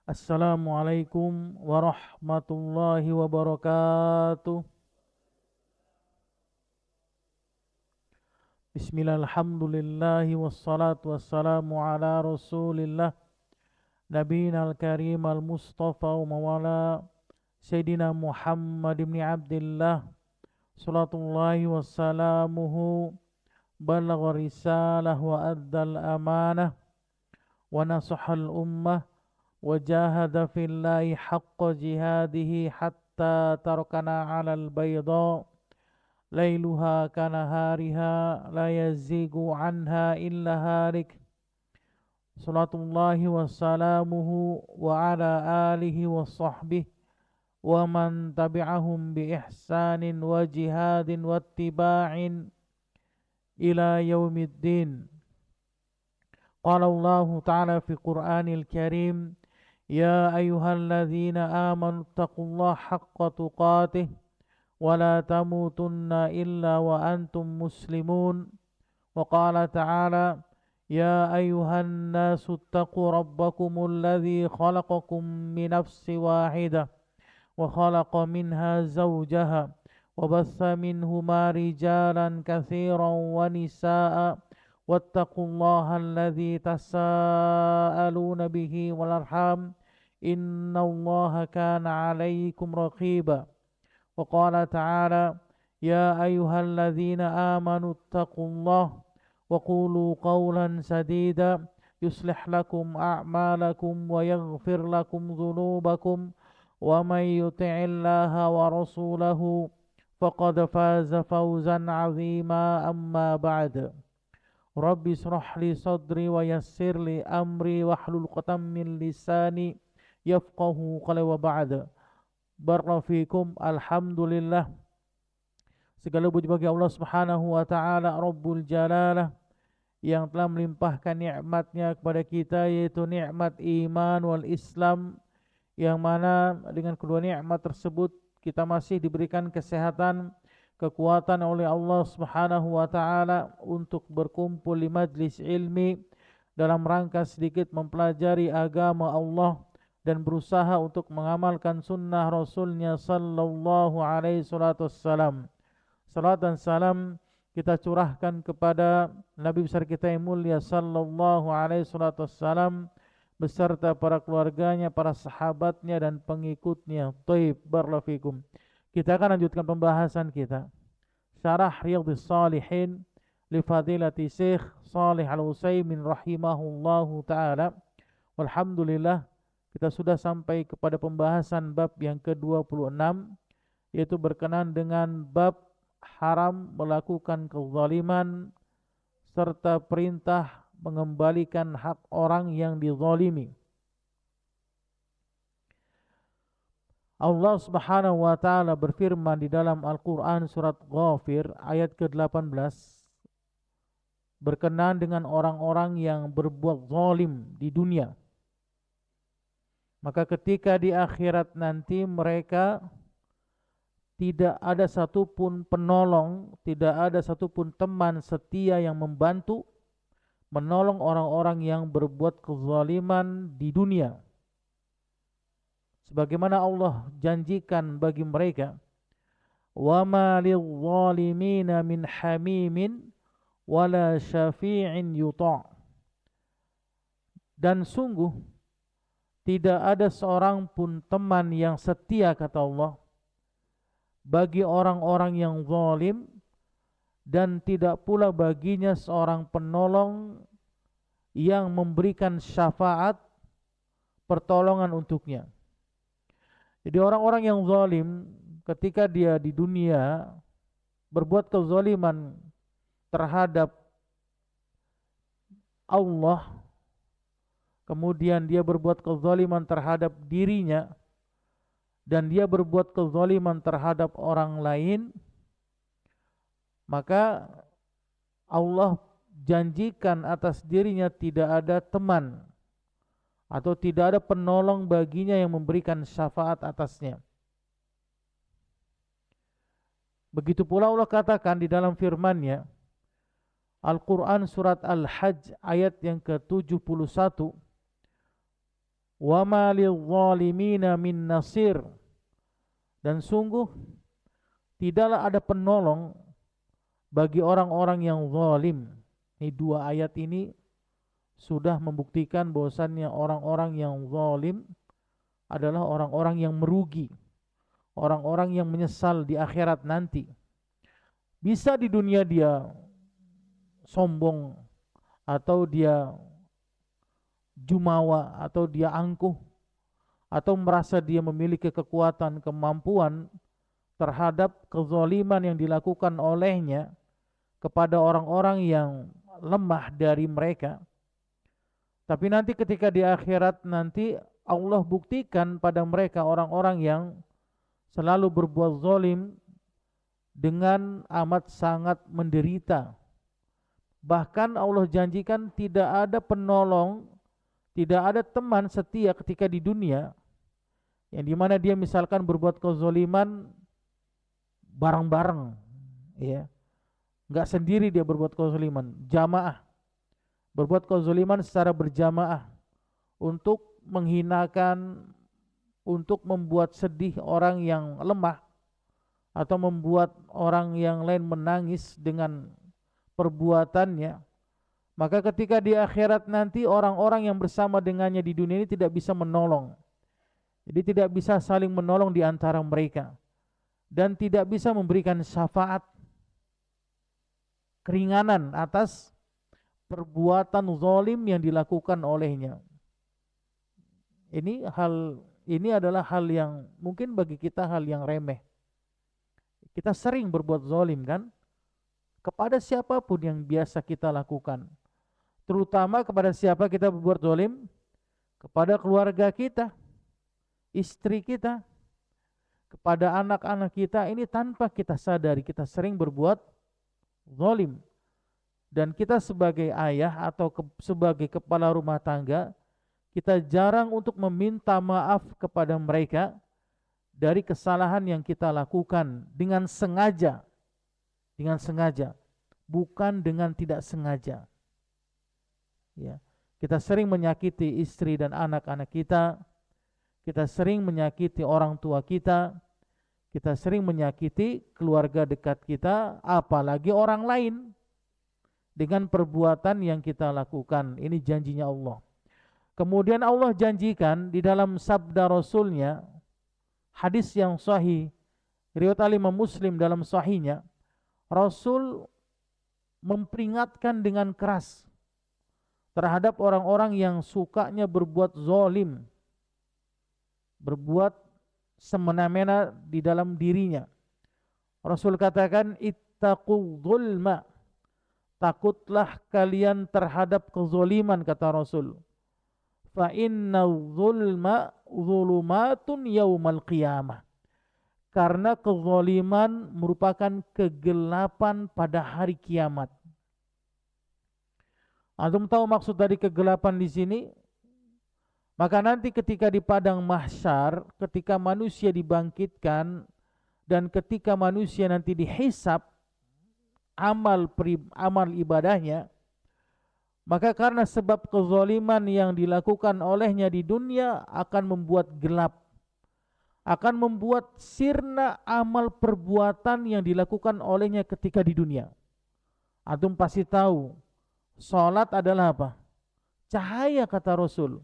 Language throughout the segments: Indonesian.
Assalamualaikum warahmatullahi wabarakatuh. Bismillahirrahmanirrahim. Wassalatu wassalamu ala rasulillah Nabiyina al-karim al-mustafa wa mawala Sayyidina Muhammad ibn Abdillah salatullahi wassalamuhu balagha risalah wa addal amanah wa nasahal ummah وجاهد في الله حق جهاده حتى تركنا على البيضاء ليلها كنهارها لا يزيغ عنها إلا هالك صلاة الله وسلامه وعلى آله وصحبه ومن تبعهم بإحسان وجهاد واتباع إلى يوم الدين. قال الله تعالى في القرآن الكريم: يا أيها الذين آمنوا اتقوا الله حق تقاته ولا تموتن إلا وأنتم مسلمون. وقال تعالى: يا أيها الناس اتقوا ربكم الذي خلقكم من نفس واحدة وخلق منها زوجها وبث منهما رجالا كثيرا ونساء واتقوا الله الذي تساءلون به والأرحام إن الله كان عليكم رقيبا. وقال تعالى: يا أيها الذين آمنوا اتقوا الله وقولوا قولا سديدا يصلح لكم أعمالكم ويغفر لكم ذنوبكم ومن يطع الله ورسوله فقد فاز فوزا عظيما. أما بعد، Rabbi israh li sadri wa yassir li amri wahlul 'uqdatam min lisani yafqahu qawli wa ba'd. Barakallahu alhamdulillah. Segala puji bagi Allah Subhanahu wa taala Rabbul Jalalah yang telah melimpahkan nikmatnya kepada kita, yaitu nikmat iman wal Islam, yang mana dengan kedua nikmat tersebut kita masih diberikan kesehatan, kekuatan oleh Allah Subhanahu wa taala untuk berkumpul di majlis ilmi dalam rangka sedikit mempelajari agama Allah dan berusaha untuk mengamalkan sunnah Rasulnya sallallahu alaihi wasallam. Salat dan salam kita curahkan kepada Nabi besar kita yang mulia sallallahu alaihi wasallam beserta para keluarganya, para sahabatnya dan pengikutnya. Thayyib, barakallahu fikum. Kita akan lanjutkan pembahasan kita Syarah Riyadhus Shalihin li Fadilati Syekh Shalih Al-Utsaimin rahimahullahu taala. Walhamdulillah, kita sudah sampai kepada pembahasan bab yang ke-26, yaitu berkenaan dengan bab haram melakukan kezaliman serta perintah mengembalikan hak orang yang dizalimi. Allah Subhanahu wa taala berfirman di dalam Al-Qur'an surat Ghafir ayat ke-18 berkenaan dengan orang-orang yang berbuat zalim di dunia. Maka ketika di akhirat nanti mereka tidak ada satupun penolong, tidak ada satupun teman setia yang membantu menolong orang-orang yang berbuat kezaliman di dunia. Sebagaimana Allah janjikan bagi mereka, wa ma lidh-dhalimina min hamimin wala syafi'in yuta'. Dan sungguh tidak ada seorang pun teman yang setia, kata Allah, bagi orang-orang yang zalim, dan tidak pula baginya seorang penolong yang memberikan syafaat pertolongan untuknya. Jadi orang-orang yang zalim ketika dia di dunia berbuat kezaliman terhadap Allah, kemudian dia berbuat kezaliman terhadap dirinya, dan dia berbuat kezaliman terhadap orang lain, maka Allah janjikan atas dirinya tidak ada teman atau tidak ada penolong baginya yang memberikan syafaat atasnya. Begitu pula Allah katakan di dalam firman-Nya, Al-Quran surat Al-Hajj ayat yang ke-71, wa ma lidh-dhalimina min nasir, dan sungguh tidaklah ada penolong bagi orang-orang yang zalim. Ini dua ayat ini sudah membuktikan bahwasannya orang-orang yang zalim adalah orang-orang yang merugi, orang-orang yang menyesal di akhirat nanti. Bisa di dunia dia sombong, atau dia jumawa, atau dia angkuh, atau merasa dia memiliki kekuatan, kemampuan terhadap kezaliman yang dilakukan olehnya kepada orang-orang yang lemah dari mereka. Tapi nanti ketika di akhirat nanti Allah buktikan pada mereka orang-orang yang selalu berbuat zalim dengan amat sangat menderita. Bahkan Allah janjikan tidak ada penolong, tidak ada teman setia ketika di dunia, yang dimana dia misalkan berbuat kezaliman bareng-bareng, ya, nggak sendiri dia berbuat kezaliman, jamaah, berbuat kezaliman secara berjamaah untuk menghinakan, untuk membuat sedih orang yang lemah, atau membuat orang yang lain menangis dengan perbuatannya. Maka ketika di akhirat nanti orang-orang yang bersama dengannya di dunia ini tidak bisa menolong. Jadi tidak bisa saling menolong di antara mereka, dan tidak bisa memberikan syafaat, keringanan atas perbuatan zalim yang dilakukan olehnya. Ini adalah hal yang mungkin bagi kita hal yang remeh. Kita sering berbuat zalim kan, kepada siapapun yang biasa kita lakukan. Terutama kepada siapa kita berbuat zalim? Kepada keluarga kita, istri kita, kepada anak-anak kita. Ini tanpa kita sadari kita sering berbuat zalim. Dan kita sebagai ayah atau sebagai kepala rumah tangga, kita jarang untuk meminta maaf kepada mereka dari kesalahan yang kita lakukan dengan sengaja. Dengan sengaja, bukan dengan tidak sengaja. Ya, kita sering menyakiti istri dan anak-anak kita. Kita sering menyakiti orang tua kita. Kita sering menyakiti keluarga dekat kita, apalagi orang lain, dengan perbuatan yang kita lakukan. Ini janjinya Allah. Kemudian Allah janjikan di dalam sabda Rasulnya, hadis yang sahih, riwayat Imam Muslim dalam sahihnya, Rasul memperingatkan dengan keras terhadap orang-orang yang sukanya berbuat zalim, berbuat semena-mena di dalam dirinya. Rasul katakan, ittaqul zulma, takutlah kalian terhadap kezaliman, kata Rasul. Fa inna zulma zulumatun yaumal qiyamah. Karena kezaliman merupakan kegelapan pada hari kiamat. Antum tahu maksud dari kegelapan di sini? Maka nanti ketika di padang mahsyar, ketika manusia dibangkitkan dan ketika manusia nanti dihisab amal ibadahnya, maka karena sebab kezaliman yang dilakukan olehnya di dunia akan membuat gelap, akan membuat sirna amal perbuatan yang dilakukan olehnya ketika di dunia. Antum pasti tahu, salat adalah apa? Cahaya, kata Rasul.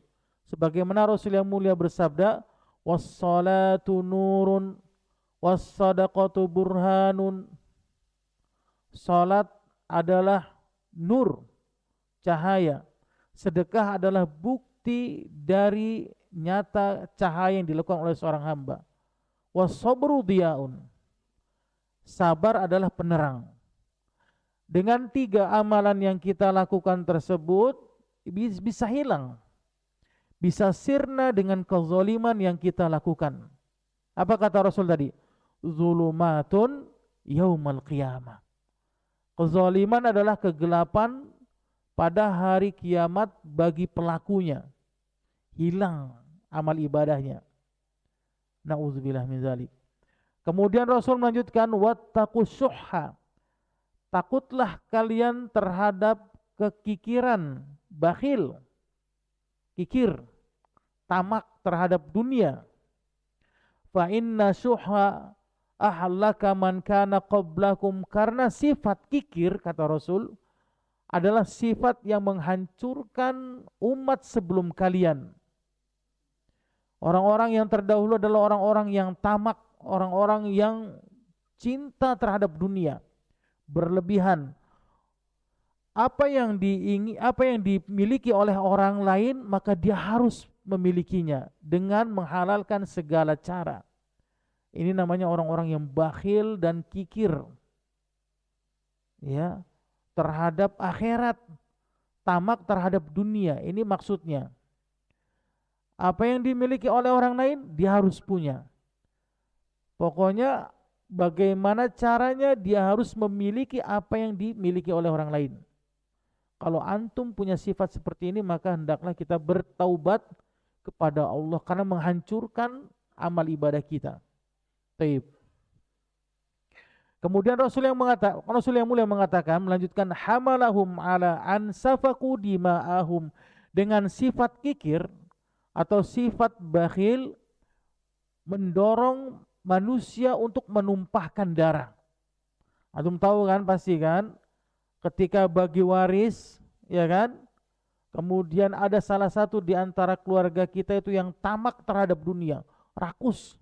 Sebagaimana Rasul yang mulia bersabda, was-salatu nurun, was-sadaqatu burhanun. Salat adalah nur, cahaya. Sedekah adalah bukti dari nyata cahaya yang dilakukan oleh seorang hamba. Was-sabru diyaun. Sabar adalah penerang. Dengan tiga amalan yang kita lakukan tersebut bisa hilang, bisa sirna dengan kezaliman yang kita lakukan. Apa kata Rasul tadi? Zulumatun yaumal qiyamah. Kezaliman adalah kegelapan pada hari kiamat bagi pelakunya. Hilang amal ibadahnya. Na'udzubillah min dzalik. Kemudian Rasul melanjutkan, wattaqus syuhha. Takutlah kalian terhadap kekikiran, bakhil, kikir, tamak terhadap dunia. Fa inna syuha ahallaka man kana qablakum, karena sifat kikir kata Rasul adalah sifat yang menghancurkan umat sebelum kalian. Orang-orang yang terdahulu adalah orang-orang yang tamak, orang-orang yang cinta terhadap dunia, berlebihan. Apa yang dimiliki oleh orang lain, maka dia harus memilikinya dengan menghalalkan segala cara. Ini namanya orang-orang yang bakhil dan kikir, ya, terhadap akhirat, tamak terhadap dunia. Ini maksudnya. Apa yang dimiliki oleh orang lain, dia harus punya. Pokoknya bagaimana caranya dia harus memiliki apa yang dimiliki oleh orang lain. Kalau antum punya sifat seperti ini, maka hendaklah kita bertaubat kepada Allah karena menghancurkan amal ibadah kita. Taib. Kemudian Rasul yang mulia mengatakan, melanjutkan, hamalahum ala ansafaku dima'ahum, dengan sifat kikir atau sifat bakhil mendorong manusia untuk menumpahkan darah. Antum tahu kan, pasti kan, ketika bagi waris, ya kan, kemudian ada salah satu di antara keluarga kita itu yang tamak terhadap dunia, rakus,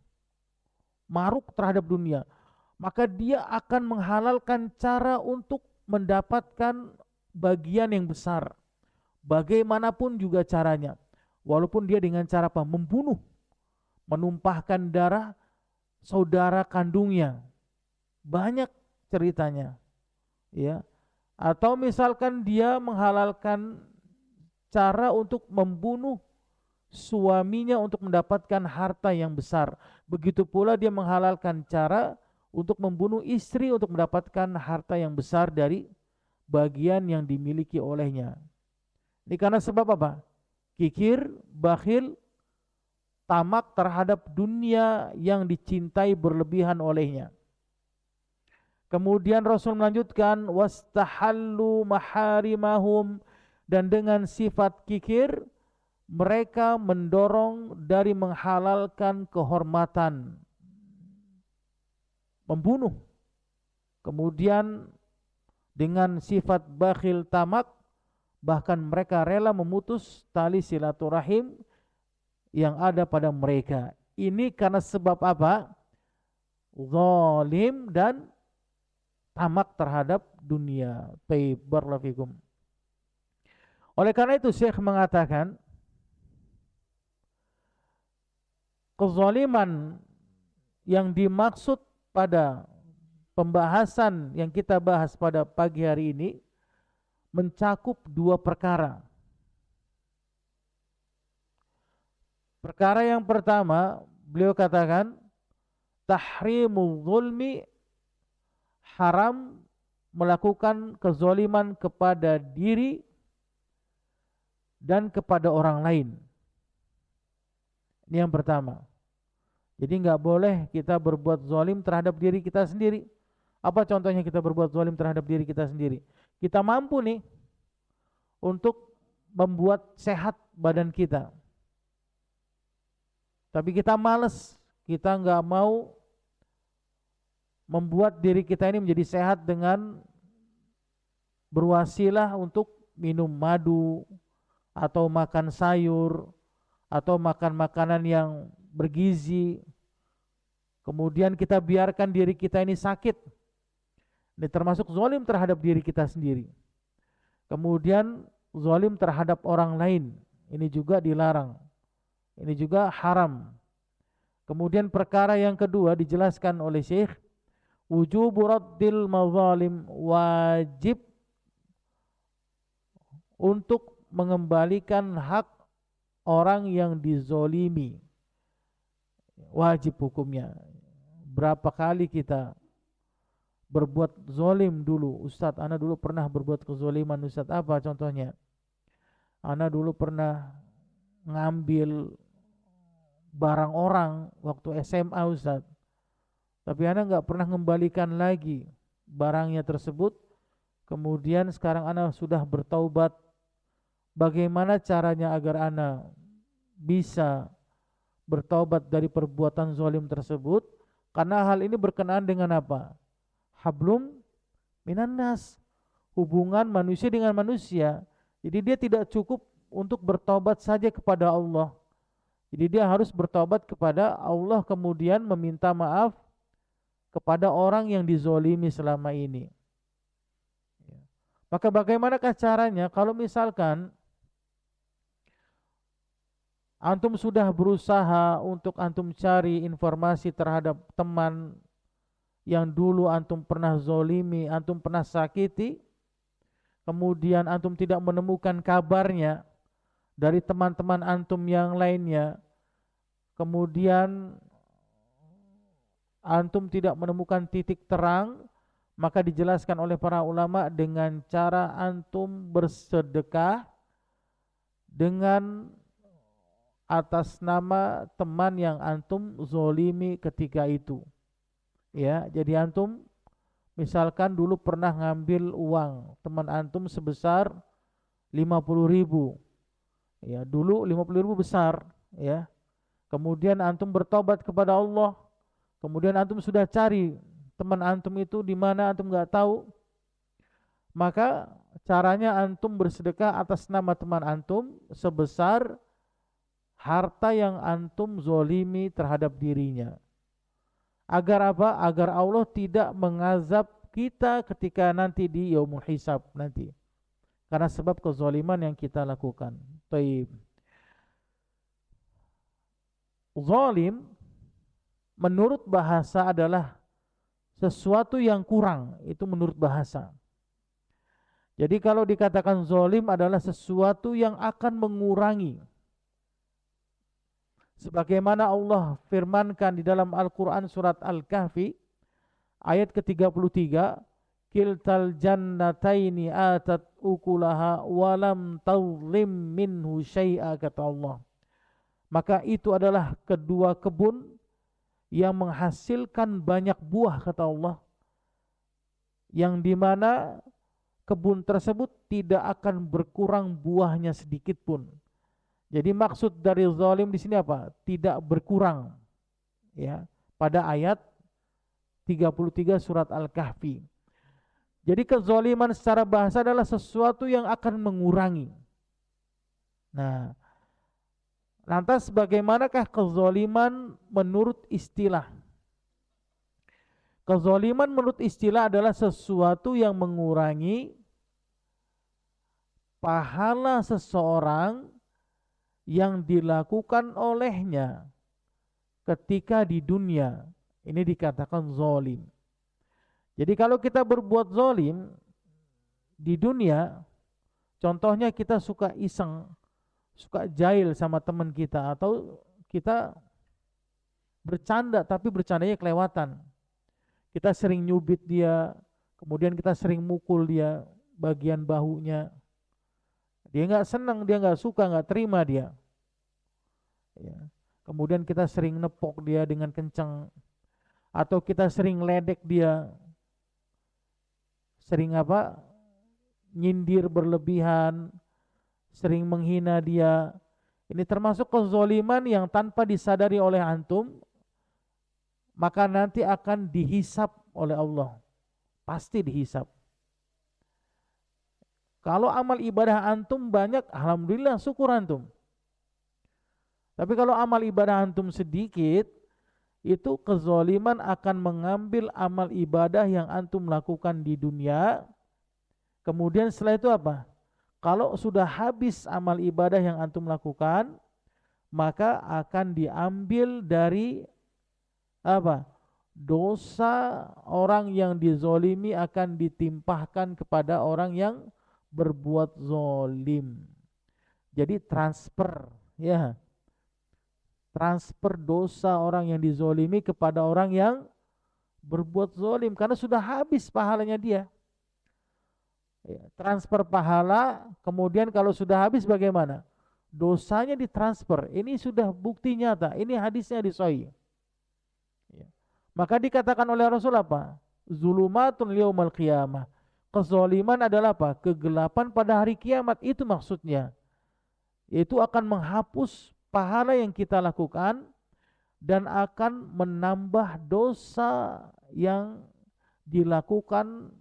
maruk terhadap dunia, maka dia akan menghalalkan cara untuk mendapatkan bagian yang besar, bagaimanapun juga caranya, walaupun dia dengan cara apa? Membunuh, menumpahkan darah saudara kandungnya. Banyak ceritanya, ya. Atau misalkan dia menghalalkan cara untuk membunuh suaminya untuk mendapatkan harta yang besar. Begitu pula dia menghalalkan cara untuk membunuh istri untuk mendapatkan harta yang besar dari bagian yang dimiliki olehnya. Ini karena sebab apa? Kikir, bakhil, tamak terhadap dunia yang dicintai berlebihan olehnya. Kemudian Rasul melanjutkan, wastahallu maharimahum, dan dengan sifat kikir mereka mendorong dari menghalalkan kehormatan, membunuh. Kemudian dengan sifat bakhil tamak, bahkan mereka rela memutus tali silaturahim yang ada pada mereka. Ini karena sebab apa? Zalim dan tamak terhadap dunia. Taib, barakallahu fikum. Oleh karena itu Syekh mengatakan, kezaliman yang dimaksud pada pembahasan yang kita bahas pada pagi hari ini mencakup dua perkara. Perkara yang pertama, beliau katakan, tahrimul zulmi, haram melakukan kezaliman kepada diri dan kepada orang lain. Ini yang pertama. Jadi nggak boleh kita berbuat zalim terhadap diri kita sendiri. Apa contohnya kita berbuat zalim terhadap diri kita sendiri? Kita mampu nih untuk membuat sehat badan kita, tapi kita malas, kita nggak mau membuat diri kita ini menjadi sehat dengan berwasilah untuk minum madu atau makan sayur atau makan makanan yang bergizi. Kemudian kita biarkan diri kita ini sakit. Ini termasuk zalim terhadap diri kita sendiri. Kemudian zalim terhadap orang lain, ini juga dilarang. Ini juga haram. Kemudian perkara yang kedua dijelaskan oleh Syekh, wujubu raddil mazalim, wajib untuk mengembalikan hak orang yang dizolimi. Wajib hukumnya. Berapa kali kita berbuat zolim dulu? Ustadz, ana dulu pernah berbuat kezoliman. Ustadz, apa contohnya? Ana dulu pernah ngambil barang orang waktu SMA, Ustadz. Tapi ana nggak pernah mengembalikan lagi barangnya tersebut. Kemudian sekarang ana sudah bertaubat. Bagaimana caranya agar ana bisa bertaubat dari perbuatan zalim tersebut, karena hal ini berkenaan dengan apa? Hablum minan nas, hubungan manusia dengan manusia. Jadi dia tidak cukup untuk bertobat saja kepada Allah. Jadi dia harus bertobat kepada Allah, kemudian meminta maaf kepada orang yang dizolimi selama ini. Maka bagaimanakah caranya kalau misalkan antum sudah berusaha untuk antum cari informasi terhadap teman yang dulu antum pernah zolimi, antum pernah sakiti, kemudian antum tidak menemukan kabarnya dari teman-teman antum yang lainnya, kemudian antum tidak menemukan titik terang, maka dijelaskan oleh para ulama dengan cara antum bersedekah dengan atas nama teman yang antum zolimi ketika itu. Ya, jadi antum misalkan dulu pernah ngambil uang teman antum sebesar 50.000. Ya, dulu 50.000 besar, ya. Kemudian antum bertobat kepada Allah. Kemudian antum sudah cari teman antum itu di mana, antum nggak tahu. Maka caranya antum bersedekah atas nama teman antum sebesar harta yang antum zolimi terhadap dirinya. Agar apa? Agar Allah tidak mengazab kita ketika nanti di yaumul hisab nanti, karena sebab kezaliman yang kita lakukan. Taib. Zalim menurut bahasa adalah sesuatu yang kurang, itu menurut bahasa. Jadi kalau dikatakan zalim adalah sesuatu yang akan mengurangi. Sebagaimana Allah firmankan di dalam Al-Quran surat Al-Kahfi ayat ke-33, kiltal jannataini atat ukulaha walam tawlim minhu syai'a, kata Allah. Maka itu adalah kedua kebun yang menghasilkan banyak buah, kata Allah, yang dimana kebun tersebut tidak akan berkurang buahnya sedikit pun. Jadi maksud dari zalim di sini apa? Tidak berkurang. Ya, pada ayat 33 surat Al-Kahfi. Jadi kezaliman secara bahasa adalah sesuatu yang akan mengurangi. Nah, lantas bagaimanakah kezaliman menurut istilah? Kezaliman menurut istilah adalah sesuatu yang mengurangi pahala seseorang yang dilakukan olehnya ketika di dunia. Ini dikatakan zalim. Jadi kalau kita berbuat zalim di dunia, contohnya kita suka iseng, suka jahil sama teman kita, atau kita bercanda tapi bercandanya kelewatan. Kita sering nyubit dia, kemudian kita sering mukul dia bagian bahunya. Dia nggak senang, dia nggak suka, nggak terima dia. Ya. Kemudian kita sering nepok dia dengan kencang, atau kita sering ledek dia, sering apa? Nyindir berlebihan, sering menghina dia. Ini termasuk kezaliman yang tanpa disadari oleh antum, maka nanti akan dihisap oleh Allah. Pasti dihisap. Kalau amal ibadah antum banyak, alhamdulillah, syukur antum. Tapi kalau amal ibadah antum sedikit, itu kezaliman akan mengambil amal ibadah yang antum lakukan di dunia. Kemudian setelah itu apa? Kalau sudah habis amal ibadah yang antum lakukan, maka akan diambil dari apa? Dosa orang yang dizolimi akan ditimpahkan kepada orang yang berbuat zolim. Jadi transfer, ya, transfer dosa orang yang dizolimi kepada orang yang berbuat zolim, karena sudah habis pahalanya dia. Ya, transfer pahala, kemudian kalau sudah habis bagaimana? Dosanya ditransfer. Ini sudah bukti nyata. Ini hadisnya di Sahih. Ya. Maka dikatakan oleh Rasul apa? Zulumatun liyaumal qiyamah. Kezaliman adalah apa? Kegelapan pada hari kiamat, itu maksudnya. Itu akan menghapus pahala yang kita lakukan dan akan menambah dosa yang dilakukan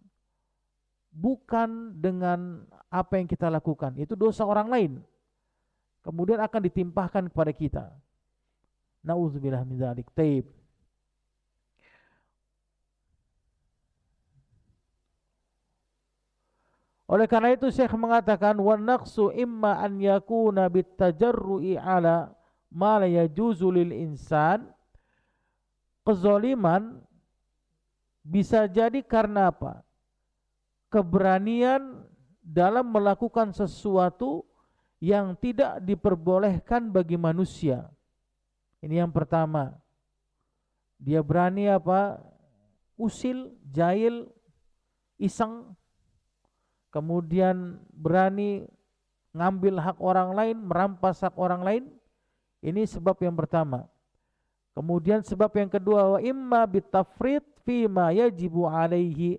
bukan dengan apa yang kita lakukan. Itu dosa orang lain. Kemudian akan ditimpahkan kepada kita. Nauzubillah min dzalik. Taib. Oleh karena itu Syekh mengatakan wa naqsu imma an yakuna bitajarru'i ala ma la yajuzu lil insan. Kezaliman bisa jadi karena apa? Keberanian dalam melakukan sesuatu yang tidak diperbolehkan bagi manusia. Ini yang pertama. Dia berani apa? Usil, jahil, iseng, kemudian berani ngambil hak orang lain, merampas hak orang lain. Ini sebab yang pertama. Kemudian sebab yang kedua, wa imma bitafrid fima yajibu alaihi,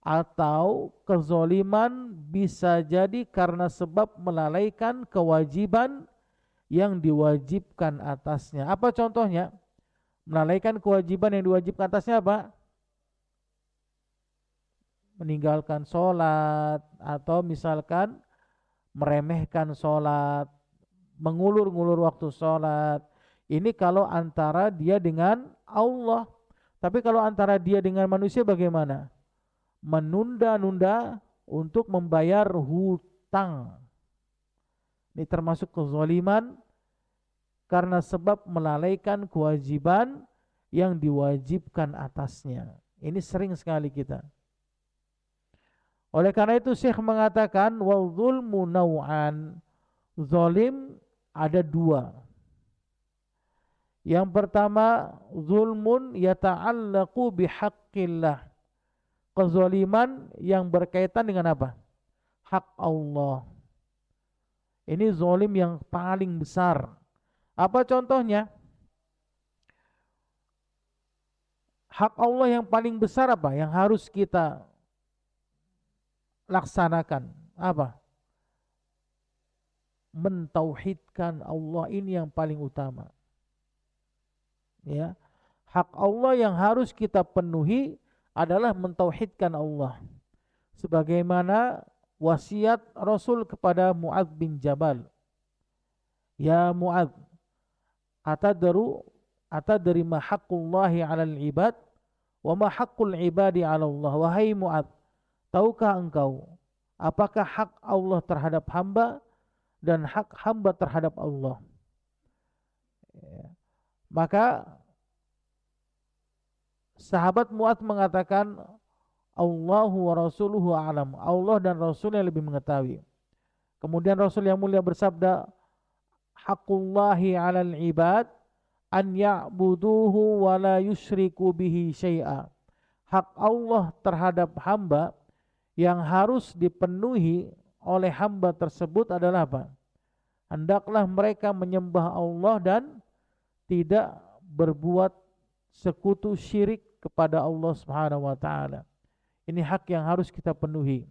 atau kezoliman bisa jadi karena sebab melalaikan kewajiban yang diwajibkan atasnya. Apa contohnya? Melalaikan kewajiban yang diwajibkan atasnya apa? Meninggalkan sholat, atau misalkan meremehkan sholat, mengulur-ngulur waktu sholat. Ini kalau antara dia dengan Allah. Tapi kalau antara dia dengan manusia bagaimana? Menunda-nunda untuk membayar hutang. Ini termasuk kezaliman karena sebab melalaikan kewajiban yang diwajibkan atasnya. Ini sering sekali kita. Oleh karena itu Syekh mengatakan wal zulmu naw'an. Zalim ada dua. Yang pertama, zulmun yata'allaqu bihaqqillah. Kezaliman yang berkaitan dengan apa? Hak Allah. Ini zalim yang paling besar. Apa contohnya? Hak Allah yang paling besar apa? Yang harus kita laksanakan apa? Mentauhidkan Allah, ini yang paling utama. Ya, hak Allah yang harus kita penuhi adalah mentauhidkan Allah. Sebagaimana wasiat Rasul kepada Mu'adz bin Jabal. Ya Mu'adz, atadri ma haqqullahi 'alal ibad wa ma haqqul ibadi 'ala Allah. Wahai Mu'adz, tahukah engkau apakah hak Allah terhadap hamba dan hak hamba terhadap Allah? Maka sahabat Mu'adz mengatakan Allahu wa rasuluhu a'lam. Allah dan Rasulnya lebih mengetahui. Kemudian Rasul yang mulia bersabda, haqqullahi 'alal ibad an ya'buduhu wa la yusyriku bihi syai'a. Hak Allah terhadap hamba yang harus dipenuhi oleh hamba tersebut adalah apa? Hendaklah mereka menyembah Allah dan tidak berbuat sekutu syirik kepada Allah Subhanahu wa taala. Ini hak yang harus kita penuhi.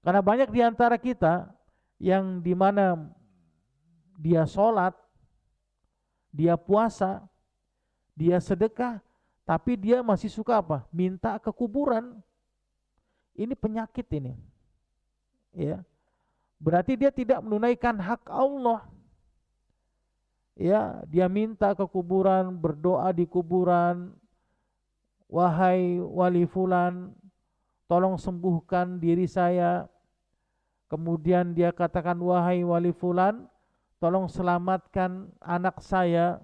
Karena banyak di antara kita yang dimana dia sholat, dia puasa, dia sedekah, tapi dia masih suka apa? Minta ke kuburan. Ini penyakit ini. Ya. Berarti dia tidak menunaikan hak Allah. Ya, dia minta ke kuburan, berdoa di kuburan. Wahai wali fulan, tolong sembuhkan diri saya. Kemudian dia katakan, wahai wali fulan, tolong selamatkan anak saya.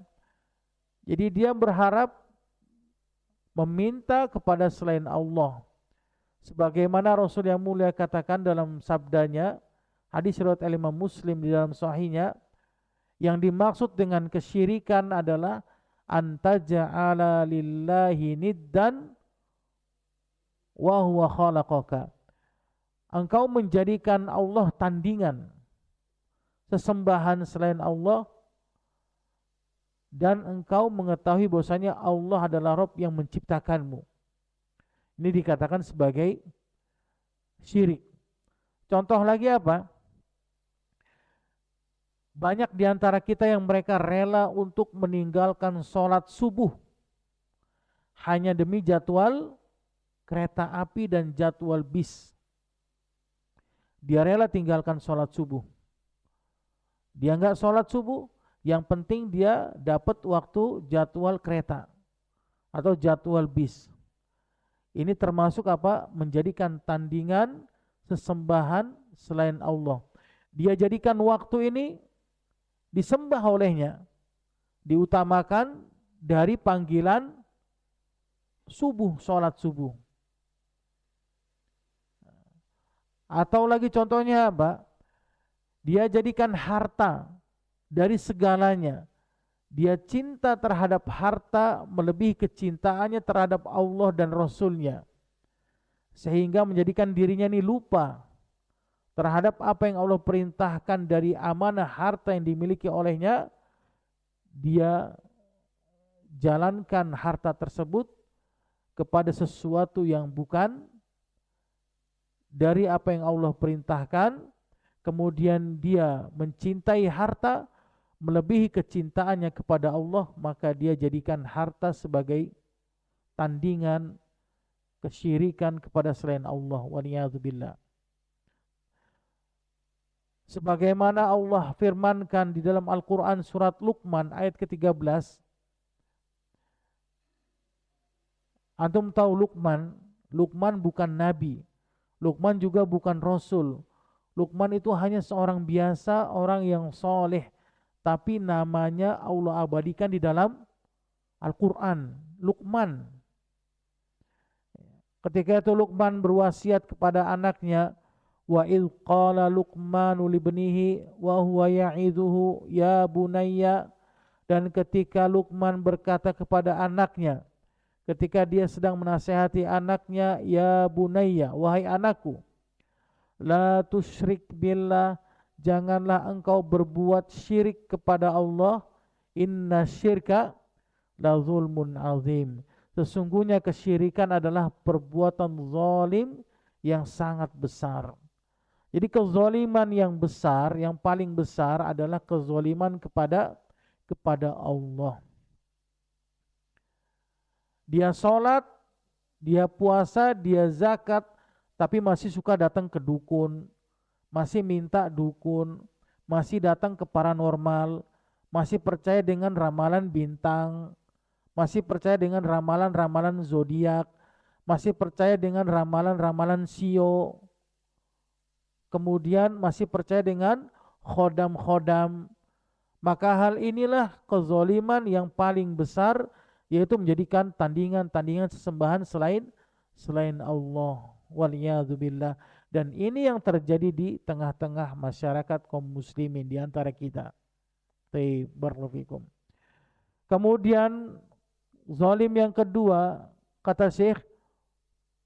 Jadi dia berharap meminta kepada selain Allah. Sebagaimana Rasul yang mulia katakan dalam sabdanya, hadis riwayat Imam Muslim di dalam sahihnya, yang dimaksud dengan kesyirikan adalah antaja'ala lillahi niddan wa huwa khalaqaka. Engkau menjadikan Allah tandingan, sesembahan selain Allah, dan engkau mengetahui bahwasanya Allah adalah Rabb yang menciptakanmu. Ini dikatakan sebagai syirik. Contoh lagi apa? Banyak di antara kita yang mereka rela untuk meninggalkan sholat subuh hanya demi jadwal kereta api dan jadwal bis. Dia rela tinggalkan sholat subuh. Dia nggak sholat subuh, yang penting dia dapat waktu jadwal kereta atau jadwal bis. Ini termasuk apa? Menjadikan tandingan sesembahan selain Allah. Dia jadikan waktu ini disembah olehnya, diutamakan dari panggilan subuh, sholat subuh. Atau lagi contohnya apa? Dia jadikan harta dari segalanya. Dia cinta terhadap harta melebihi kecintaannya terhadap Allah dan Rasulnya. Sehingga menjadikan dirinya ini lupa terhadap apa yang Allah perintahkan dari amanah harta yang dimiliki olehnya. Dia jalankan harta tersebut kepada sesuatu yang bukan dari apa yang Allah perintahkan. Kemudian dia mencintai harta melebihi kecintaannya kepada Allah, maka dia jadikan harta sebagai tandingan kesyirikan kepada selain Allah. Waliyadzubillah. Sebagaimana Allah firmankan di dalam Al-Quran surat Luqman ayat ke-13. Antum tahu Luqman? Luqman bukan nabi. Luqman juga bukan rasul. Luqman itu hanya seorang biasa, orang yang soleh. Tapi namanya Allah abadikan di dalam Al-Quran. Luqman. Ketika itu Luqman berwasiat kepada anaknya, wa idh qala Luqmanu libnihi wa huwa ya'idhuhu ya bunayya. Dan ketika Luqman berkata kepada anaknya, ketika dia sedang menasihati anaknya, ya bunayya, wahai anakku, la tusyrik billah, janganlah engkau berbuat syirik kepada Allah. Inna syirka la zulmun azim. Sesungguhnya kesyirikan adalah perbuatan zalim yang sangat besar. Jadi kezaliman yang besar, yang paling besar adalah kezaliman kepada Allah. Dia sholat, dia puasa, dia zakat, tapi masih suka datang ke dukun, masih minta dukun, masih datang ke paranormal, masih percaya dengan ramalan bintang, masih percaya dengan ramalan-ramalan zodiak, masih percaya dengan ramalan-ramalan sio, kemudian masih percaya dengan khodam-khodam. Maka hal inilah kezaliman yang paling besar, yaitu menjadikan tandingan-tandingan sesembahan selain Allah. Waliyadzubillah. Dan ini yang terjadi di tengah-tengah masyarakat kaum muslimin di antara kita. Barakallahu. Kemudian zalim yang kedua, kata Syekh,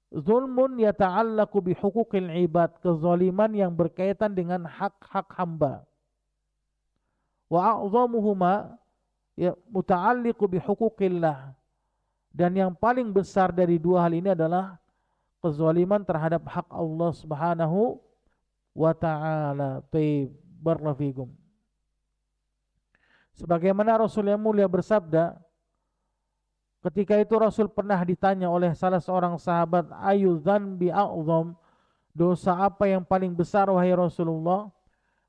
zulmun yata'allaqu bihuquqil ibad, kezaliman yang berkaitan dengan hak-hak hamba. Wa a'zamuhuma ya muta'alliqu bihuquqillah. Dan yang paling besar dari dua hal ini adalah kezaliman terhadap hak Allah Subhanahu wa taala. Barakallahu. Sebagaimana Rasul yang mulia bersabda, ketika itu Rasul pernah ditanya oleh salah seorang sahabat, ayu dzanbi a'zam, dosa apa yang paling besar wahai Rasulullah?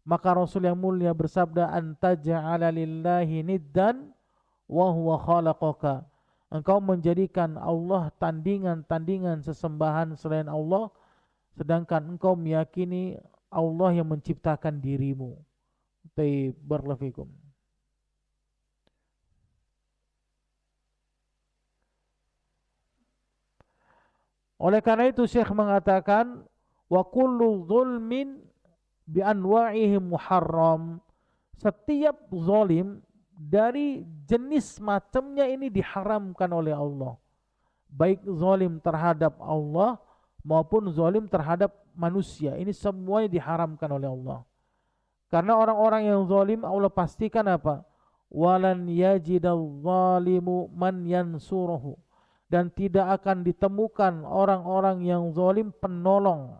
Maka Rasul yang mulia bersabda, antaj'ala lillahi niddan wa huwa khalaqaka. Engkau menjadikan Allah tandingan-tandingan sesembahan selain Allah, sedangkan engkau meyakini Allah yang menciptakan dirimu. Barakallahu. Oleh karena itu Syekh mengatakan, wa kullu zulmin bi anwa'ihi muharram. Setiap zalim dari jenis macamnya ini diharamkan oleh Allah. Baik zalim terhadap Allah maupun zalim terhadap manusia. Ini semuanya diharamkan oleh Allah. Karena orang-orang yang zalim Allah pastikan apa? Walan yajidal zalimu man yansuruhu. Dan tidak akan ditemukan orang-orang yang zalim penolong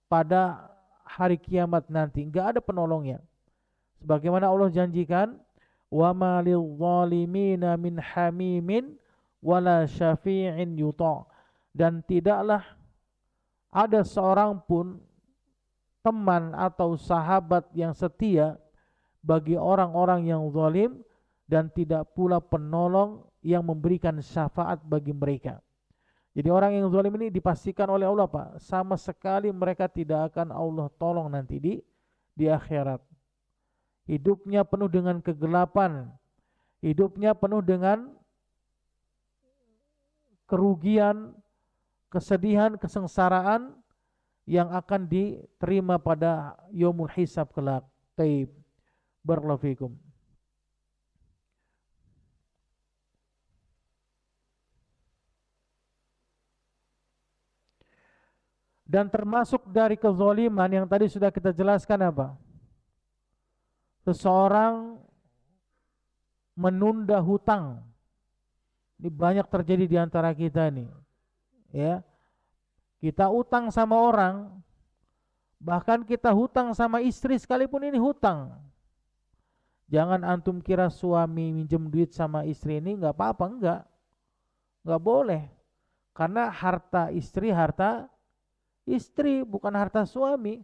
pada hari kiamat nanti. Enggak ada penolongnya. Sebagaimana Allah janjikan, wa ma lidh-dhalimina min hamimin wala syafi'in yuta'. Dan tidaklah ada seorang pun teman atau sahabat yang setia bagi orang-orang yang zalim, dan tidak pula penolong yang memberikan syafaat bagi mereka. Jadi orang yang zalim ini dipastikan oleh Allah, Pak, sama sekali mereka tidak akan Allah tolong nanti di akhirat. Hidupnya penuh dengan kegelapan, hidupnya penuh dengan kerugian, kesedihan, kesengsaraan yang akan diterima pada yaumul hisab kelak. Taib. Barakallahu fikum. Dan termasuk dari kezaliman yang tadi sudah kita jelaskan apa? Seseorang menunda hutang. Ini banyak terjadi di antara kita nih. Ya. Kita utang sama orang, bahkan kita hutang sama istri sekalipun ini hutang. Jangan antum kira suami minjem duit sama istri ini nggak apa-apa, nggak boleh. Karena harta istri bukan harta suami.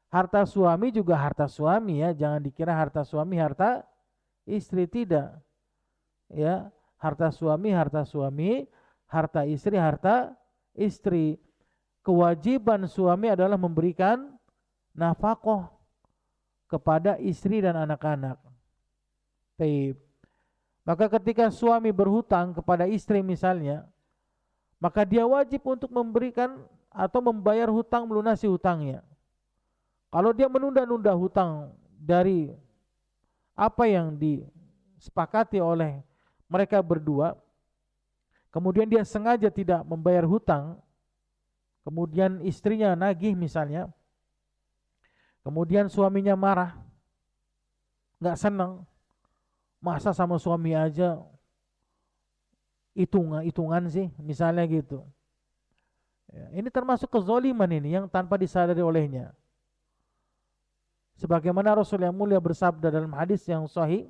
Harta suami juga harta suami ya, jangan dikira harta suami harta istri, tidak. Ya, harta suami, harta istri istri. Kewajiban suami adalah memberikan nafkah kepada istri dan anak-anak. Baik. Maka ketika suami berhutang kepada istri misalnya, maka dia wajib untuk memberikan atau membayar hutang, melunasi hutangnya. Kalau dia menunda-nunda hutang dari apa yang disepakati oleh mereka berdua, kemudian dia sengaja tidak membayar hutang, kemudian istrinya nagih misalnya, kemudian suaminya marah, nggak senang, masa sama suami aja hitungan sih, misalnya gitu. Ya, ini termasuk kezaliman ini yang tanpa disadari olehnya. Sebagaimana Rasul yang mulia bersabda dalam hadis yang sahih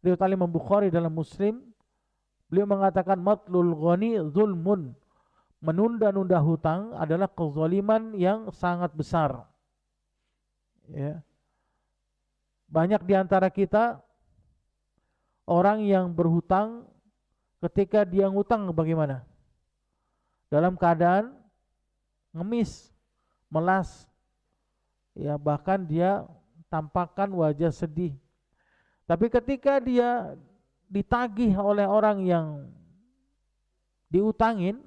riwayat Imam Bukhari dalam Muslim, beliau mengatakan matlul ghani zulmun. Menunda-nunda hutang adalah kezaliman yang sangat besar. Ya. Banyak di antara kita orang yang berhutang, ketika dia ngutang bagaimana? Dalam keadaan ngemis, melas, ya bahkan dia tampakkan wajah sedih. Tapi ketika dia ditagih oleh orang yang diutangin,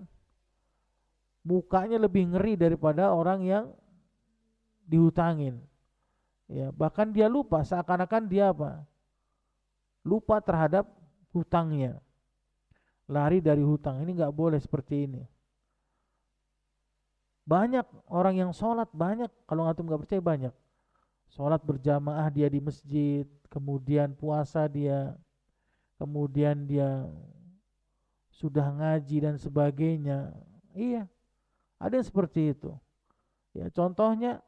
mukanya lebih ngeri daripada orang yang dihutangin. Ya, bahkan dia lupa, seakan-akan dia apa? Lupa terhadap hutangnya. Lari dari hutang. Ini nggak boleh seperti ini. Banyak orang yang sholat, banyak. Kalau antum nggak percaya, banyak. Sholat berjamaah dia di masjid, kemudian puasa dia, kemudian dia sudah ngaji dan sebagainya. Iya, ada yang seperti itu. Ya, contohnya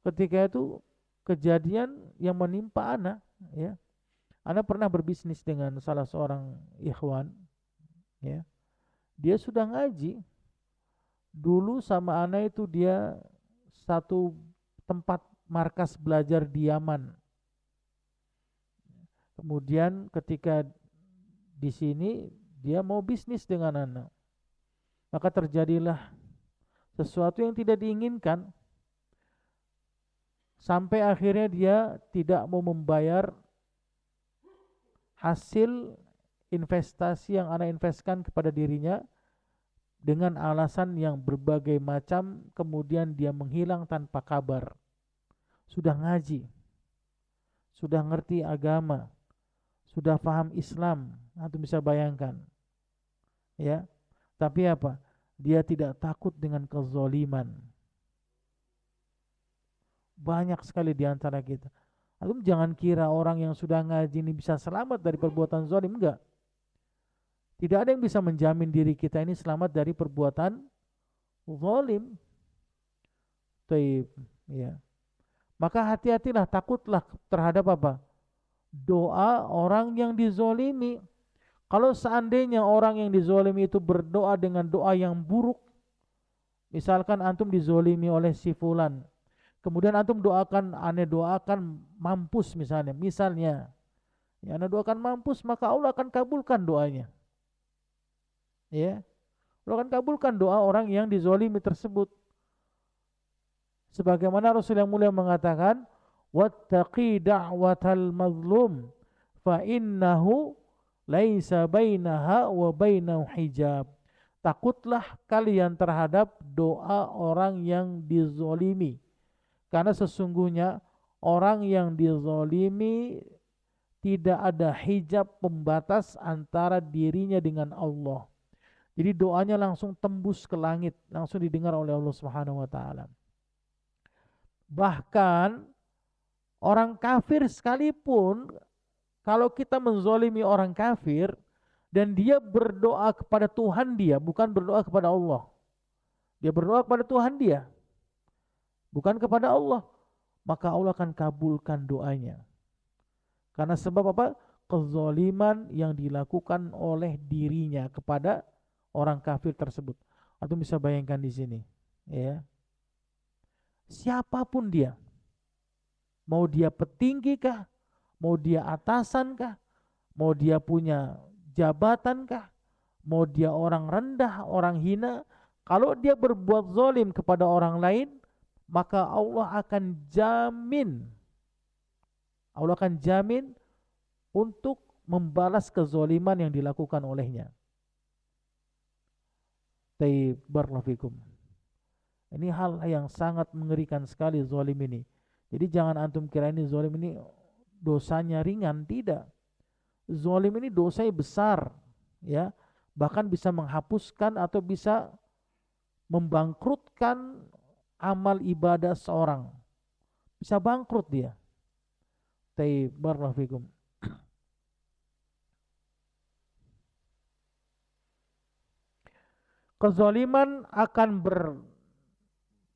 ketika itu kejadian yang menimpa anak, ya. Anak pernah berbisnis dengan salah seorang ikhwan, ya. Dia sudah ngaji. Dulu sama anak itu dia satu tempat markas belajar di Yaman. Kemudian ketika di sini dia mau bisnis dengan anak, maka terjadilah sesuatu yang tidak diinginkan, sampai akhirnya dia tidak mau membayar hasil investasi yang anak investkan kepada dirinya dengan alasan yang berbagai macam. Kemudian dia menghilang tanpa kabar. Sudah ngaji, sudah ngerti agama, sudah paham Islam, antum bisa bayangkan, ya. Tapi apa? Dia tidak takut dengan kezaliman. Banyak sekali di antara kita. Antum jangan kira orang yang sudah ngaji ini bisa selamat dari perbuatan zalim, enggak. Tidak ada yang bisa menjamin diri kita ini selamat dari perbuatan zalim. Taib, ya. Maka hati-hatilah, takutlah terhadap apa? Doa orang yang dizolimi. Kalau seandainya orang yang dizolimi itu berdoa dengan doa yang buruk, misalkan antum dizolimi oleh si fulan, kemudian antum doakan, aneh doakan mampus misalnya, ya aneh doakan mampus, maka Allah akan kabulkan doanya. Ya, Allah akan kabulkan doa orang yang dizolimi tersebut. Sebagaimana Rasul yang mulia mengatakan, wattaqi da'watal mazlum fa innahu laisa bainaha wa bainahu hijab. Takutlah kalian terhadap doa orang yang dizolimi, karena sesungguhnya orang yang dizolimi tidak ada hijab pembatas antara dirinya dengan Allah. Jadi doanya langsung tembus ke langit, langsung didengar oleh Allah Subhanahu wa taala. Bahkan orang kafir sekalipun, kalau kita menzolimi orang kafir dan dia berdoa kepada Tuhan dia, bukan berdoa kepada Allah. Dia berdoa kepada Tuhan dia, bukan kepada Allah, maka Allah akan kabulkan doanya. Karena sebab apa? Kezoliman yang dilakukan oleh dirinya kepada orang kafir tersebut. Atau bisa bayangkan di sini, ya. Siapapun dia, mau dia petinggi kah, mau dia atasan kah, mau dia punya jabatan kah, mau dia orang rendah, orang hina, kalau dia berbuat zalim kepada orang lain, maka Allah akan jamin untuk membalas kezaliman yang dilakukan olehnya. Taib barakallahu fikum. Ini hal yang sangat mengerikan sekali zalim ini. Jadi jangan antum kira ini zalim ini dosanya ringan, tidak. Zalim ini dosanya besar, ya. Bahkan bisa menghapuskan atau bisa membangkrutkan amal ibadah seorang. Bisa bangkrut dia. Taib barakallahu fikum. Kezaliman akan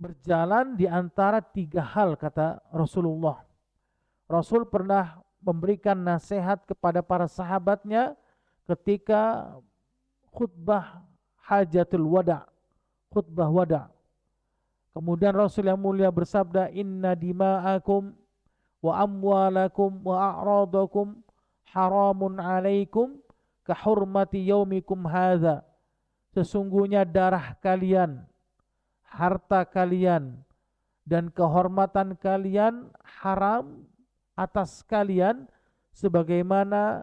berjalan di antara tiga hal, kata Rasulullah. Rasul pernah memberikan nasihat kepada para sahabatnya ketika khutbah hajatul wada, khutbah wada. Kemudian Rasul yang mulia bersabda, inna dima'akum wa amwalakum wa a'radakum haramun alaikum kahurmati yaumikum hadha. Sesungguhnya darah kalian, harta kalian, dan kehormatan kalian haram atas kalian sebagaimana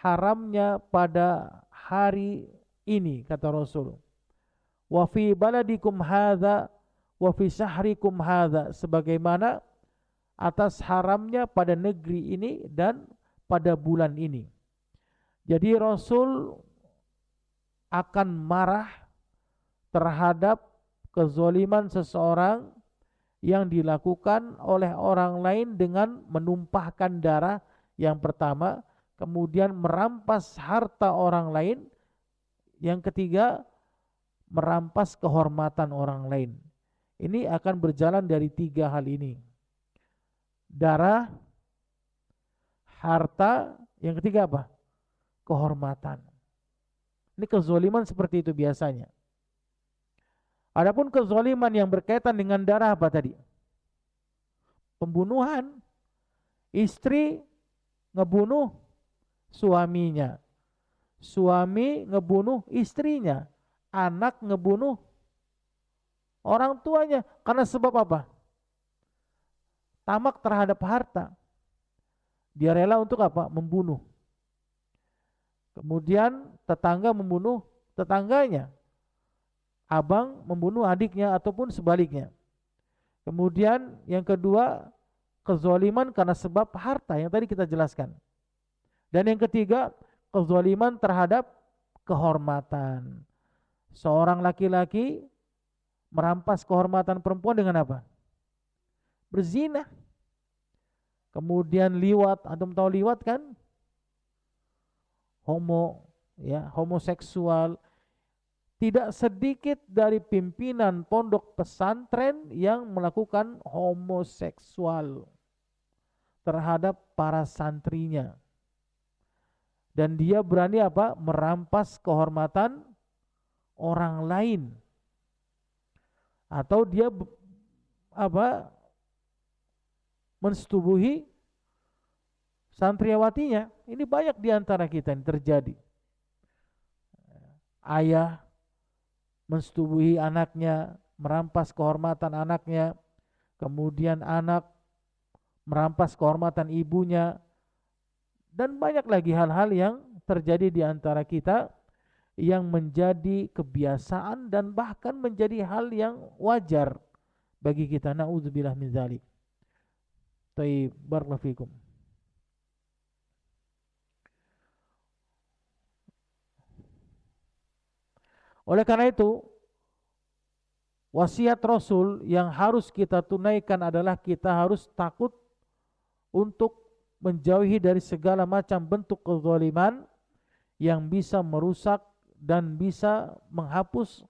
haramnya pada hari ini, kata Rasul. Wa fi baladikum hadza wa fi syahrikum hadza, sebagaimana atas haramnya pada negeri ini dan pada bulan ini. Jadi Rasul akan marah terhadap kezoliman seseorang yang dilakukan oleh orang lain dengan menumpahkan darah yang pertama, kemudian merampas harta orang lain, yang ketiga merampas kehormatan orang lain. Ini akan berjalan dari tiga hal ini: darah, harta, yang ketiga apa? Kehormatan. Ini kezoliman seperti itu biasanya. Adapun kezoliman yang berkaitan dengan darah apa tadi? Pembunuhan. Istri ngebunuh suaminya, suami ngebunuh istrinya, anak ngebunuh orang tuanya. Karena sebab apa? Tamak terhadap harta. Dia rela untuk apa? Membunuh. Kemudian tetangga membunuh tetangganya, abang membunuh adiknya ataupun sebaliknya. Kemudian yang kedua, kezaliman karena sebab harta yang tadi kita jelaskan. Dan yang ketiga, kezaliman terhadap kehormatan. Seorang laki-laki merampas kehormatan perempuan dengan apa? Berzina. Kemudian liwat, antum tahu liwat kan? Homoseksual, tidak sedikit dari pimpinan pondok pesantren yang melakukan homoseksual terhadap para santrinya. Dan dia berani apa? Merampas kehormatan orang lain. Atau dia apa? Mensetubuhi santriwatinya. Ini banyak di antara kita yang terjadi. Ayah mensetubuhi anaknya, merampas kehormatan anaknya, kemudian anak merampas kehormatan ibunya, dan banyak lagi hal-hal yang terjadi di antara kita yang menjadi kebiasaan dan bahkan menjadi hal yang wajar bagi kita. Na'udzubillah min dzalik. Taib, barakallahu fikum. Oleh karena itu, wasiat Rasul yang harus kita tunaikan adalah kita harus takut untuk menjauhi dari segala macam bentuk kezaliman yang bisa merusak dan bisa menghapus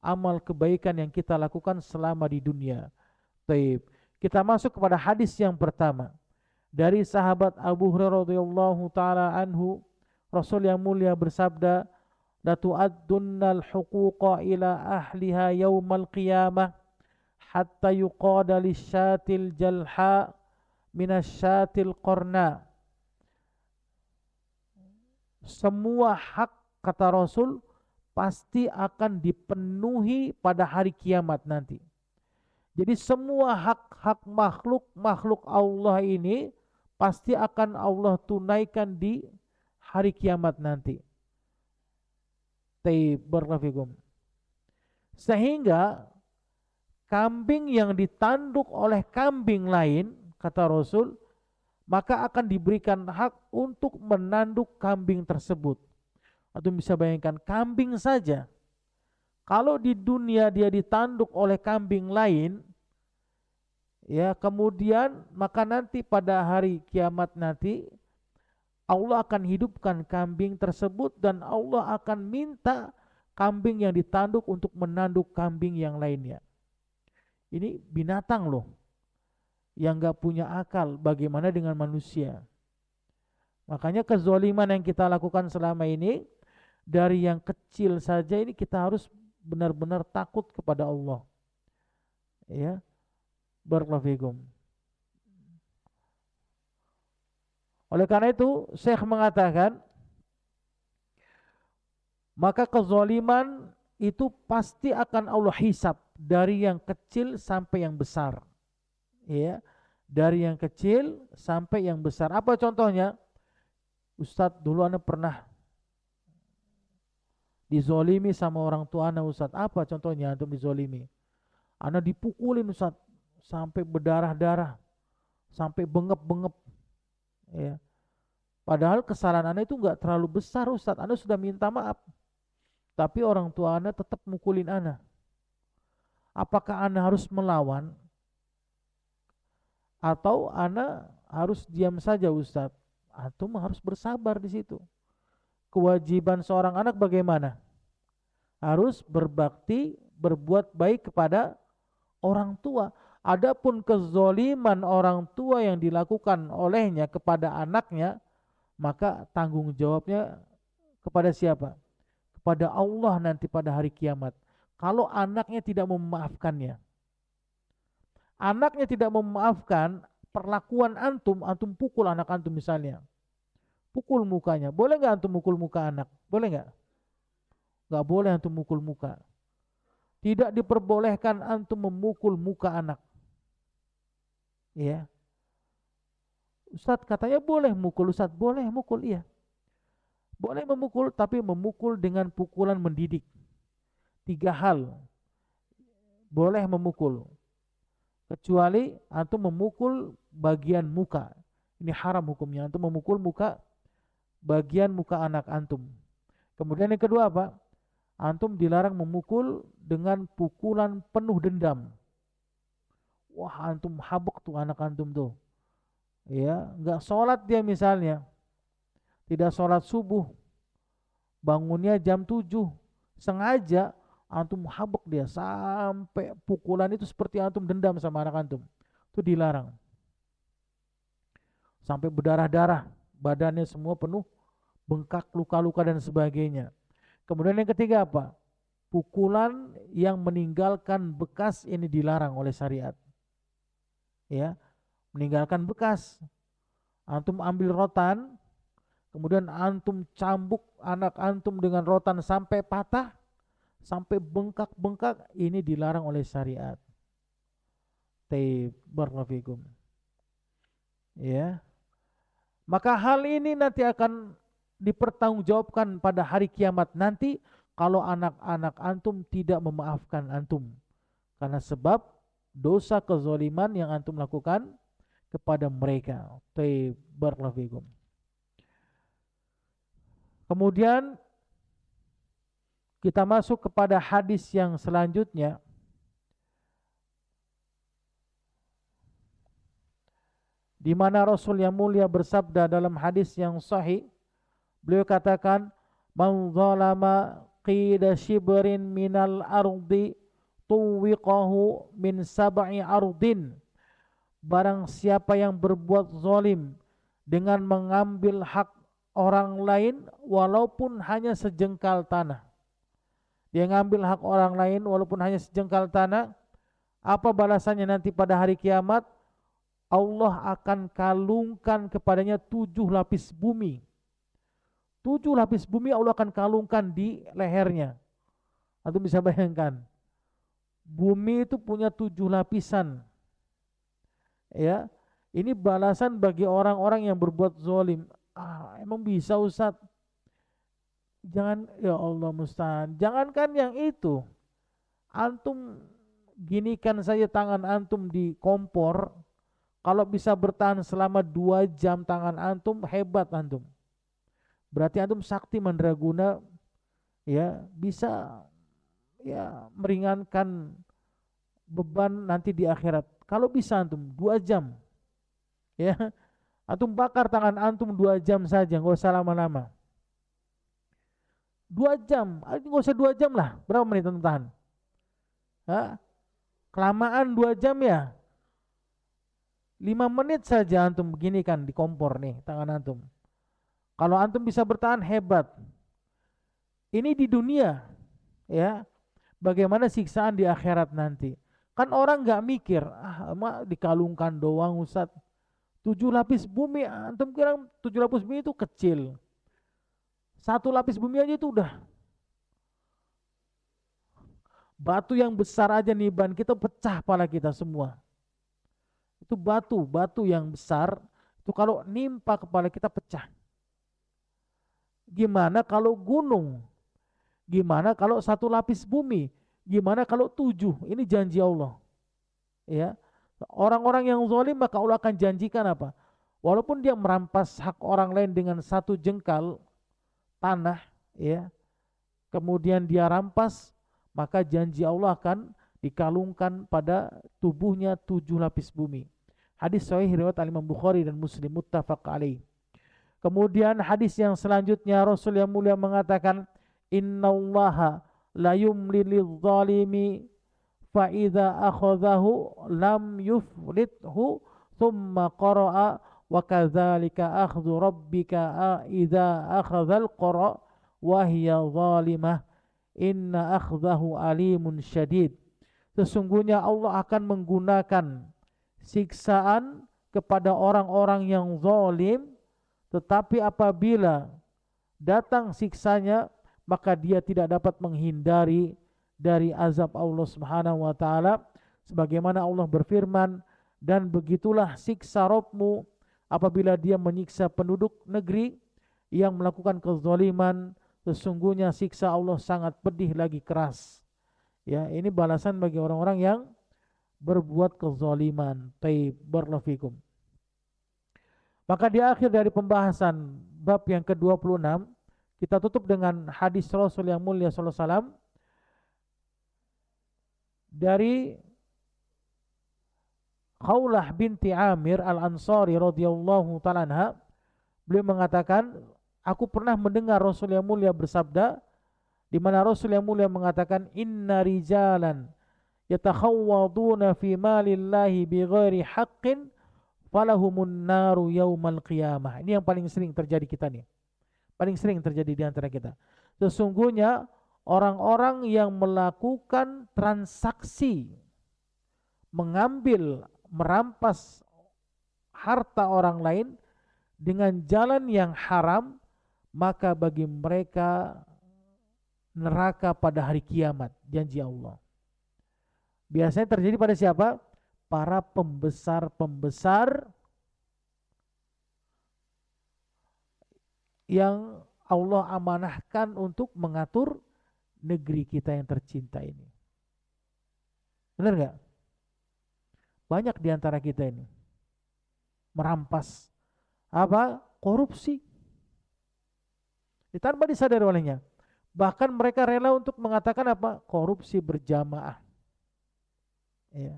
amal kebaikan yang kita lakukan selama di dunia. Taib. Kita masuk kepada hadis yang pertama. Dari sahabat Abu Hurairah radhiyallahu taala anhu, Rasul yang mulia bersabda, "La tu'addunnal huquqa ila ahliha yaumal qiyamah hatta yuqada lisyatil jalha minasyatil qarna." Semua hak, kata Rasul, pasti akan dipenuhi pada hari kiamat nanti. Jadi semua hak-hak makhluk Allah ini pasti akan Allah tunaikan di hari kiamat nanti. Barakallahu. Sehingga kambing yang ditanduk oleh kambing lain, kata Rasul, maka akan diberikan hak untuk menanduk kambing tersebut. Atau bisa bayangkan kambing saja, kalau di dunia dia ditanduk oleh kambing lain, ya kemudian maka nanti pada hari kiamat nanti Allah akan hidupkan kambing tersebut dan Allah akan minta kambing yang ditanduk untuk menanduk kambing yang lainnya. Ini binatang loh, yang gak punya akal, bagaimana dengan manusia. Makanya kezaliman yang kita lakukan selama ini, dari yang kecil saja ini kita harus benar-benar takut kepada Allah. Ya, barakallahu fikum. Oleh karena itu, Syekh mengatakan, maka kezaliman itu pasti akan Allah hisab dari yang kecil sampai yang besar. Ya, dari yang kecil sampai yang besar. Apa contohnya? Ustadz, dulu Anda pernah dizolimi sama orang tua Anda, Ustadz. Apa contohnya untuk dizolimi? Anda dipukulin, Ustadz, sampai berdarah-darah, sampai bengep-bengep. Ya. Padahal kesalahan Anda itu enggak terlalu besar, Ustadz. Anda sudah minta maaf, tapi orang tua Anda tetap mukulin Anda. Apakah Anda harus melawan? Atau Anda harus diam saja, Ustadz? Atau harus bersabar di situ? Kewajiban seorang anak bagaimana? Harus berbakti, berbuat baik kepada orang tua. Adapun kezoliman orang tua yang dilakukan olehnya kepada anaknya, maka tanggung jawabnya kepada siapa? Kepada Allah nanti pada hari kiamat. Kalau anaknya tidak memaafkannya, anaknya tidak memaafkan perlakuan antum, antum pukul anak antum misalnya, pukul mukanya, boleh nggak antum mukul muka anak? Boleh nggak? Nggak boleh antum mukul muka. Tidak diperbolehkan antum memukul muka anak. Ya, Ustadz katanya boleh mukul, Ustadz boleh mukul, iya. Boleh memukul, tapi memukul dengan pukulan mendidik. 3 hal boleh memukul, kecuali antum memukul bagian muka. Ini haram hukumnya, antum memukul muka, bagian muka anak antum. Kemudian yang kedua apa? Antum dilarang memukul dengan pukulan penuh dendam. Wah, antum habuk tuh anak antum tuh. Ya, enggak sholat dia misalnya, tidak sholat subuh, bangunnya jam 7, sengaja antum habek dia sampai pukulan itu seperti antum dendam sama anak antum. Itu dilarang. Sampai berdarah-darah, badannya semua penuh bengkak, luka-luka dan sebagainya. Kemudian yang ketiga apa? Pukulan yang meninggalkan bekas ini dilarang oleh syariat. Ya, meninggalkan bekas. Antum ambil rotan, kemudian antum cambuk anak antum dengan rotan sampai patah, sampai bengkak-bengkak, ini dilarang oleh syariat. Barakallahu. Ya. Maka hal ini nanti akan dipertanggungjawabkan pada hari kiamat nanti kalau anak-anak antum tidak memaafkan antum. Karena sebab dosa kezaliman yang antum lakukan kepada mereka. Barakallahu. Kemudian kita masuk kepada hadis yang selanjutnya. Di mana Rasul yang mulia bersabda dalam hadis yang sahih, beliau katakan, "Man zalama qida shibrin minal ardi tuwiqahu min sab'i ardin." Barang siapa yang berbuat zalim dengan mengambil hak orang lain walaupun hanya sejengkal tanah. Dia ngambil hak orang lain walaupun hanya sejengkal tanah, apa balasannya nanti pada hari kiamat? Allah akan kalungkan kepadanya 7 lapis bumi. 7 lapis bumi Allah akan kalungkan di lehernya. Antum bisa bayangkan. Bumi itu punya 7 lapisan. Ya, ini balasan bagi orang-orang yang berbuat zalim. Emang bisa Ustaz? Jangan, ya Allah musta'an. Jangankan yang itu. Antum ginikan saja tangan antum di kompor. Kalau bisa bertahan selama 2 jam tangan antum, hebat antum. Berarti antum sakti mandraguna, ya, bisa ya meringankan beban nanti di akhirat. Kalau bisa antum 2 jam. Ya. Antum bakar tangan antum 2 jam saja, enggak usah lama-lama. 2 jam, enggak usah 2 jam lah. Berapa menit antum tahan? Kelamaan 2 jam ya. 5 menit saja antum beginikan di kompor nih tangan antum. Kalau antum bisa bertahan hebat. Ini di dunia, ya. Bagaimana siksaan di akhirat nanti? Kan orang nggak mikir, dikalungkan doang Ustaz. 7 lapis bumi, antum kira 7 lapis bumi itu kecil. 1 lapis bumi aja itu udah. Batu yang besar aja niban kita pecah pala kita semua. Itu batu yang besar, itu kalau nimpa kepala kita pecah. Gimana kalau gunung? Gimana kalau 1 lapis bumi? Gimana kalau 7? Ini janji Allah. Ya. Orang-orang yang zalim maka Allah akan janjikan apa? Walaupun dia merampas hak orang lain dengan 1 jengkal tanah, ya. Kemudian dia rampas, maka janji Allah akan dikalungkan pada tubuhnya 7 lapis bumi. Hadis sahih riwayat Imam Bukhari dan Muslim, muttafaq alaih. Kemudian hadis yang selanjutnya Rasul yang mulia mengatakan, "Innallaha la yumli lidh-dhalimi fa idza akhadhahu lam yuflithu." Tsumma qara'a wa kadzalika akhdhu rabbika idza akhadhal qura wa hiya zalimah inna akhdahu alimun syadid. Sesungguhnya Allah akan menggunakan siksaan kepada orang-orang yang zalim, tetapi apabila datang siksanya maka dia tidak dapat menghindari dari azab Allah Subhanahu wa taala, sebagaimana Allah berfirman, dan begitulah siksa Rabbmu apabila dia menyiksa penduduk negeri yang melakukan kezaliman, sesungguhnya siksa Allah sangat pedih lagi keras. Ya, ini balasan bagi orang-orang yang berbuat kezaliman. Barakallahu fikum. Maka di akhir dari pembahasan bab yang ke-26, kita tutup dengan hadis Rasul yang mulia sallallahu alaihi wasallam dari Khawlah binti Amir Al-Ansari radhiyallahu ta'ala anha. Beliau mengatakan, aku pernah mendengar Rasul yang mulia bersabda, di mana Rasul yang mulia mengatakan inna rijalan yatakhawwaduna fi malillahi bighairi haqqin falahumun naru yaumal qiyamah. Ini yang paling sering terjadi kita nih. Paling sering terjadi di antara kita. Sesungguhnya orang-orang yang melakukan transaksi mengambil, merampas harta orang lain dengan jalan yang haram, maka bagi mereka neraka pada hari kiamat, janji Allah. Biasanya terjadi pada siapa? Para pembesar-pembesar yang Allah amanahkan untuk mengatur negeri kita yang tercinta ini. Benar nggak? Banyak di antara kita ini merampas apa? Korupsi. Tanpa disadari olehnya. Bahkan mereka rela untuk mengatakan apa? Korupsi berjamaah. Ya.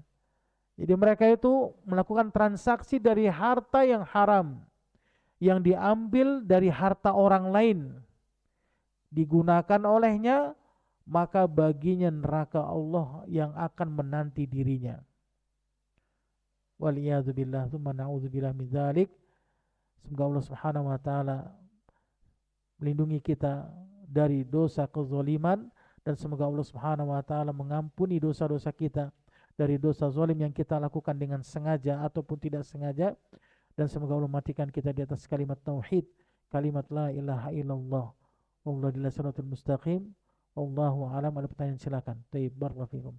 Jadi mereka itu melakukan transaksi dari harta yang haram, yang diambil dari harta orang lain, digunakan olehnya, maka baginya neraka Allah yang akan menanti dirinya. Waliyadzubillah, tsumma na'udzubillah min dzalik. Semoga Allah Subhanahu wa taala melindungi kita dari dosa kezaliman, dan semoga Allah Subhanahu wa taala mengampuni dosa-dosa kita dari dosa zalim yang kita lakukan dengan sengaja ataupun tidak sengaja. Dan semoga Allah matikan kita di atas kalimat tauhid, kalimat la ilaha illallah. Wallahu a'lam bishawab. Wallahu a'lam. Ada pertanyaan silakan. Tayyib, barakallahu fikum.